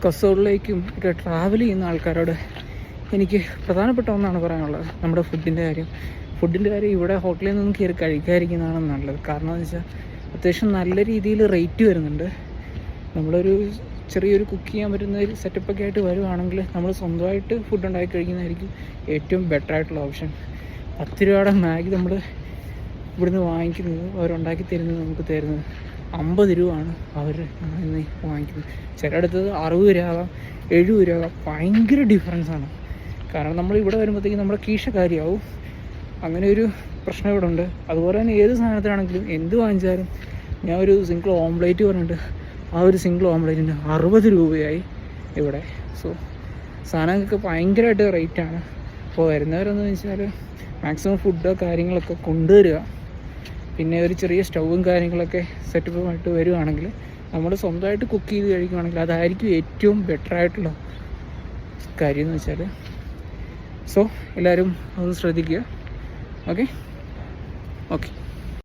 കസോളിലേക്കും ഒക്കെ ട്രാവൽ ചെയ്യുന്ന ആൾക്കാരോട് എനിക്ക് പ്രധാനപ്പെട്ട ഒന്നാണ് പറയാനുള്ളത്. നമ്മുടെ ഫുഡിൻ്റെ കാര്യം ഇവിടെ ഹോട്ടലിൽ നിന്നും കയറി കഴിക്കാതിരിക്കുന്നതാണ് നല്ലത്. കാരണം എന്ന് വെച്ചാൽ അത്യാവശ്യം നല്ല രീതിയിൽ റേറ്റ് വരുന്നുണ്ട്. നമ്മളൊരു ചെറിയൊരു കുക്ക് ചെയ്യാൻ പറ്റുന്ന ഒരു സെറ്റപ്പൊക്കെ ആയിട്ട് വരുവാണെങ്കിൽ നമ്മൾ സ്വന്തമായിട്ട് ഫുഡ് ഉണ്ടാക്കി കഴിക്കുന്നതായിരിക്കും ഏറ്റവും ബെറ്റർ ആയിട്ടുള്ള ഓപ്ഷൻ. 10 രൂപയുടെ മാഗി നമ്മൾ ഇവിടുന്ന് വാങ്ങിക്കുന്നത്, അവരുണ്ടാക്കി തരുന്നത്, നമുക്ക് തരുന്നത് 50 രൂപയാണ് അവർ ഇന്ന് വാങ്ങിക്കുന്നത്. ചിലയിടത്തത് 60 രൂപ ആകാം, 70 രൂപ ആകാം. ഭയങ്കര ഡിഫറൻസാണ്. കാരണം നമ്മൾ ഇവിടെ വരുമ്പോഴത്തേക്കും നമ്മുടെ കീശ കാര്യമാവും. അങ്ങനെ ഒരു പ്രശ്നം ഇവിടെ ഉണ്ട്. അതുപോലെ തന്നെ ഏത് സാധനത്തിനാണെങ്കിലും എന്ത് വാങ്ങിച്ചാലും ഞാൻ ഒരു സിംഗിൾ ഓംപ്ലേറ്റ് പറഞ്ഞിട്ട് ആ ഒരു സിംഗിൾ ഓംപ്ലേറ്റിന് 60 രൂപയായി ഇവിടെ. സോ സാധനങ്ങൾക്ക് ഭയങ്കരമായിട്ട് റേറ്റാണ്. അപ്പോൾ വരുന്നവരെന്ന് വെച്ചാൽ മാക്സിമം ഫുഡോ കാര്യങ്ങളൊക്കെ കൊണ്ടുവരിക. പിന്നെ ഒരു ചെറിയ സ്റ്റൗവും കാര്യങ്ങളൊക്കെ സെറ്റപ്പുമായിട്ട് വരുവാണെങ്കിൽ നമ്മൾ സ്വന്തമായിട്ട് കുക്ക് ചെയ്ത് കഴിക്കുകയാണെങ്കിൽ അതായിരിക്കും ഏറ്റവും ബെറ്ററായിട്ടുള്ള കാര്യം എന്ന് വെച്ചാൽ. സോ എല്ലാവരും ഒന്ന് ശ്രദ്ധിക്കുക. ഓക്കെ.